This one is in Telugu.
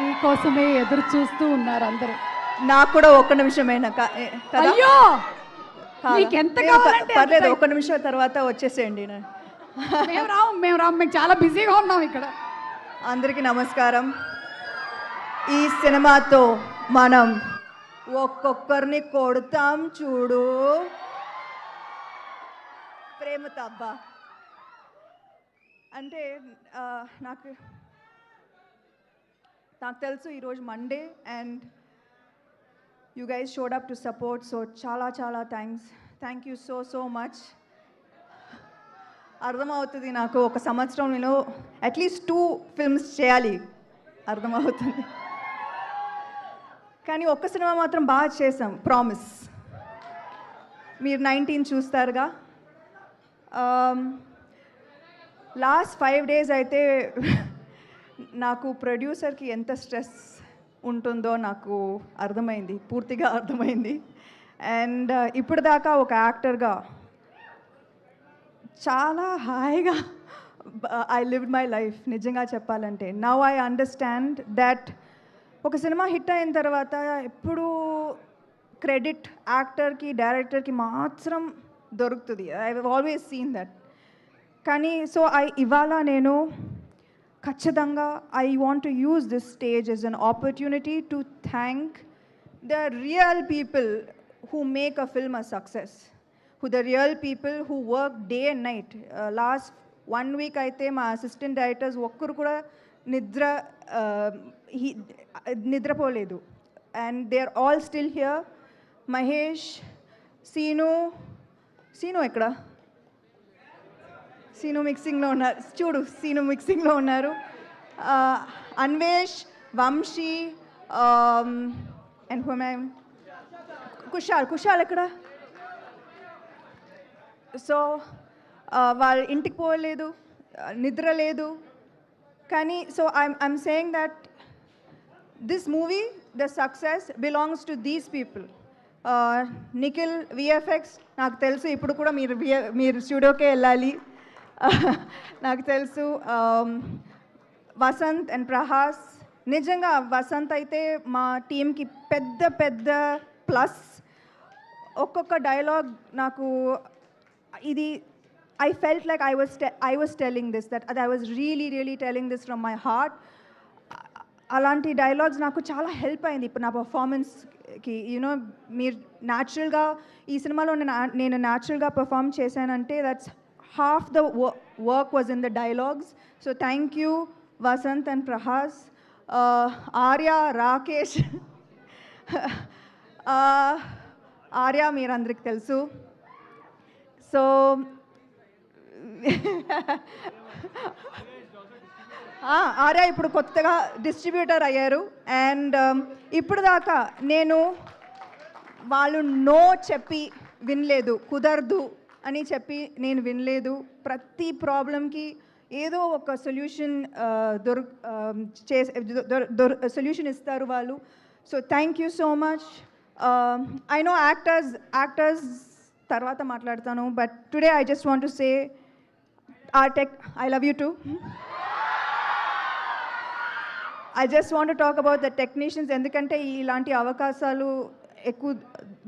నీకోసమే ఎదురు చూస్తూ ఉన్నారు అందరూ. నాకు కూడా ఒక్క నిమిషమేనా కదా? అయ్యో కాదా? నీకెంత లేదు, కావాలంటే అంత పర్లేదు, టైం. ఒక్క నిమిషం తర్వాత వచ్చేసేయండి. మేము చాలా బిజీగా ఉన్నాం ఇక్కడ. అందరికీ నమస్కారం. ఈ సినిమాతో మనం ఒక్కొక్కరిని కొడతాం చూడు ప్రేమతో. అబ్బా అంటే నాకు తెలుసు ఈరోజు Monday and you guys showed up to support. So చాలా చాలా థ్యాంక్ యూ సో మచ్. అర్థమవుతుంది నాకు, ఒక సంవత్సరంలో అట్లీస్ట్ 2 ఫిల్మ్స్ చేయాలి అర్థమవుతుంది. కానీ ఒక్క సినిమా మాత్రం బాగా చేసాం, ప్రామిస్. మీరు 19 చూస్తారుగా. లాస్ట్ 5 days అయితే నాకు ప్రొడ్యూసర్కి ఎంత స్ట్రెస్ ఉంటుందో నాకు అర్థమైంది, పూర్తిగా అర్థమైంది. అండ్ ఇప్పుడు దాకా ఒక యాక్టర్గా చాలా హాయిగా ఐ లివ్డ్ మై లైఫ్ నిజంగా చెప్పాలంటే. నౌ ఐ అండర్స్టాండ్ దట్ ఒక సినిమా హిట్ అయిన తర్వాత ఎప్పుడు క్రెడిట్ యాక్టర్కి డైరెక్టర్కి మాత్రం దొరుకుతుంది. I have always seen that. కానీ సో ఇవాళ నేను ఖచ్చితంగా I want to use this stage as an opportunity to thank the real people who make a film a success, the real people who work day and night. Last 1 week aithe ma assistant directors okkaru kuda nidra poledu and they are all still here. Mahesh, Seenu ekkada? Seenu mixing lo unnaru chudu, Seenu mixing lo unnaru. Anvesh, Vamshi, and who am I? Kushal ఎక్కడ? సో వాళ్ళ ఇంటికి పోలేదు, నిద్ర లేదు. కానీ so I'm saying that this movie the success belongs to these people. Nikhil VFX, నాకు తెలుసు ఇప్పుడు కూడా మీరు స్టూడియోకే వెళ్ళాలి. నాకు తెలుసు. వసంత్ అండ్ ప్రహాస్, నిజంగా వసంత్ అయితే మా టీంకి పెద్ద ప్లస్. ఒక్కొక్క డైలాగ్ నాకు ఇది I felt like I was telling this, that I was really telling this from my heart. అలాంటి డైలాగ్స్ నాకు చాలా హెల్ప్ అయింది ఇప్పుడు నా పర్ఫార్మెన్స్కి. యూనో మీరు న్యాచురల్గా ఈ సినిమాలో నేను న్యాచురల్గా పర్ఫామ్ చేశానంటే that's half the work was in the dialogues. So thank you Vasanth and Prahas. Arya, Rakesh. Arya మీరందరికి తెలుసు. సో ఆర్య ఇప్పుడు కొత్తగా డిస్ట్రిబ్యూటర్ అయ్యారు. అండ్ ఇప్పుడు దాకా నేను వాళ్ళు నో చెప్పి వినలేదు, కుదరదు అని చెప్పి నేను వినలేదు. ప్రతి ప్రాబ్లంకి ఏదో ఒక సొల్యూషన్ సొల్యూషన్ ఇస్తారు వాళ్ళు. So thank you so much. I know actors తర్వాత మాట్లాడతాను, but today I just want to say I love you too. I just want to talk about the technicians, ఎందుకంటే ఇలాంటి అవకాశాలు ఎక్కువ